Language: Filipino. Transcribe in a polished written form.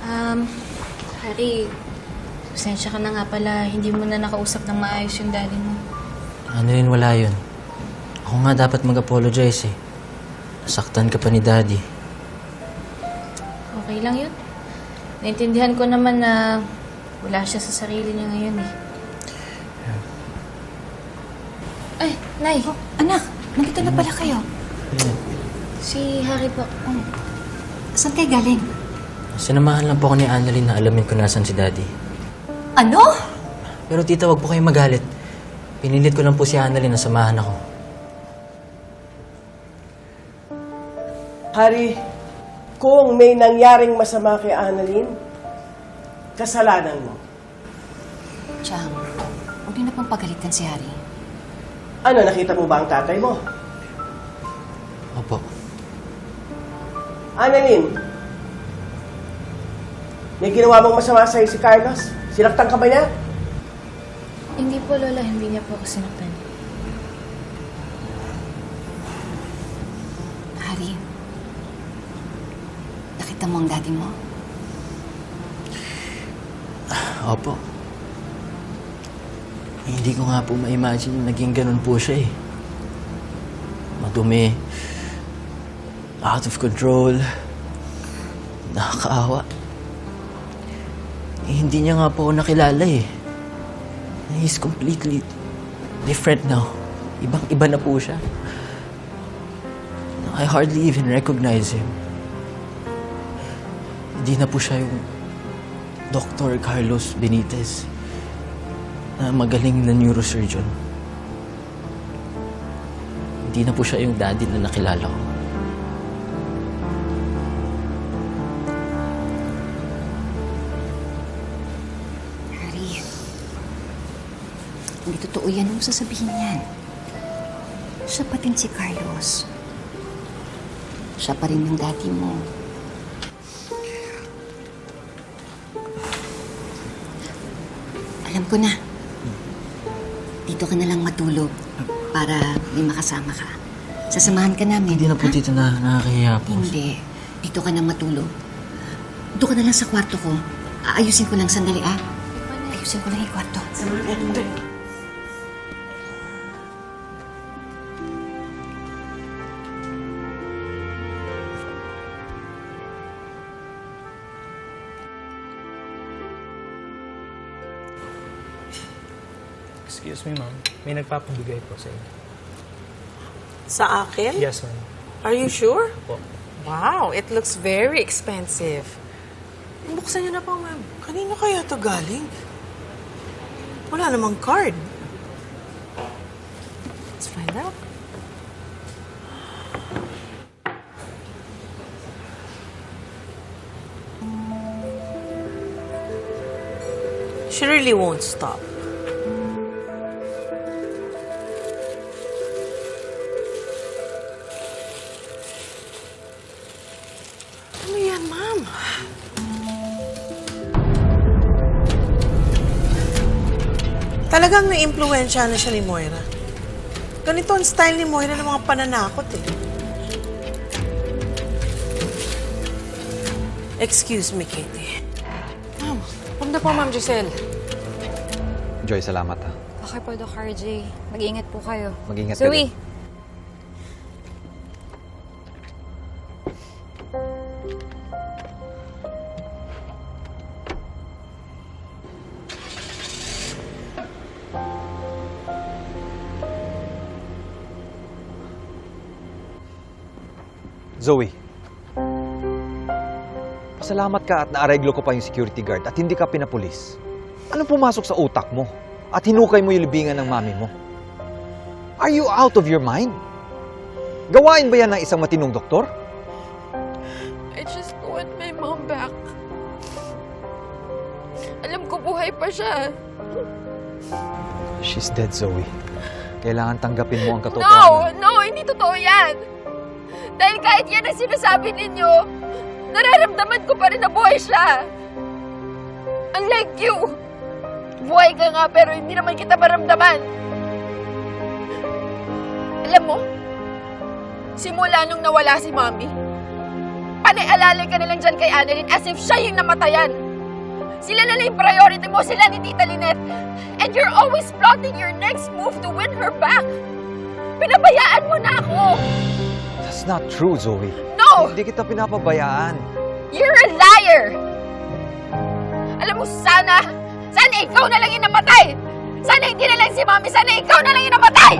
Harry, pasensya ka na nga pala. Hindi mo na nakausap ng maayos yung daddy mo. Annalyn, wala yun. Ako nga dapat mag-apologize eh. Nasaktan ka pa ni daddy. Okay lang yun. Naintindihan ko naman na wala siya sa sarili niya ngayon eh. Ay, Nay! Oh, anak, nandito na pala kayo. Si Harry po. Saan kayo galing? Sinamahan lang po ako ni Annalyn na alamin kung nasan si daddy. Ano? Pero tita, wag po kayong magalit. Pinilit ko lang po si Annalyn na samahan ako. Harry, kung may nangyaring masama kay Annalyn, kasalanan mo. Chang, huwag niyo na pong pagalitan si Harry. Ano, nakita mo ba ang tatay mo? Opo. Annalyn, may ginawa mong masama sa'yo si Carlos? Sinaktan ka ba niya? Hindi po, Lola. Hindi niya po ako sinaktan. Harry, nakita mo ang daddy mo? Opo. Hindi ko nga po ma-imagine na naging ganun po siya eh. Madumi. Out of control. Nakakaawa. Hindi niya nga po ako nakilala eh. He's completely different now. Ibang-iba na po siya. I hardly even recognize him. Hindi na po siya yung Dr. Carlos Benitez na magaling na neurosurgeon. Hindi na po siya yung daddy na nakilala ko. Harry, hindi totoo yan ang sasabihin yan. Siya pa din si Carlos. Siya pa rin yung daddy mo. Alam ko na. Dito ka na lang matulog para may makasama ka. Sasamahan ka namin. Hindi na po ha? dito na nakakahiya po. Hindi. Dito ka na matulog. Doon ka na lang sa kwarto ko. Aayusin ko lang sandali, ah. Ayusin ko lang yung kwarto. Excuse me, ma'am. May nagpapabigay po sa inyo. Sa akin? Yes, ma'am. Are you sure? Po. Wow, it looks very expensive. Buksan niyo na po, ma'am. Kanino kaya to galing? Wala namang card. Let's find out. She really won't stop. Ano yan, ma'am? Talagang na-impluwensya na siya ni Moira. Ganito ang style ni Moira ng mga pananakot eh. Excuse me, Katie. Ma'am, huwag na po, Ma'am Giselle. Joy, salamat ha. Okay po, Doc RJ. Mag-iingat po kayo. Mag-ingat ka Zoe! din. Zoe. Pasalamat ka at naareglo ko pa yung security guard at hindi ka pinapulis. Anong pumasok sa utak mo? At hinukay mo yung libingan ng mami mo? Are you out of your mind? Gawain ba yan ng isang matinong doktor? I just want my mom back. Alam ko buhay pa siya. She's dead, Zoe. Kailangan tanggapin mo ang katotohanan. No! Hindi totoo yan! Dahil kahit yan ang sinasabi ninyo, nararamdaman ko pa rin na buhay siya. Unlike you, buhay ka nga pero hindi naman kita maramdaman. Alam mo, simula nung nawala si Mommy, panay-alalay ka na lang dyan kay Annalyn as if siya yung namatayan. Sila na lang yung priority mo, sila ni Tita Lynette. And you're always plotting your next move to win her back. Pinabayaan mo na ako. That's not true, Zoe. No! Hindi kita pinapabayaan. You're a liar! Alam mo, sana ikaw na lang yung namatay! Sana hindi na lang si Mami, sana ikaw na lang yung namatay!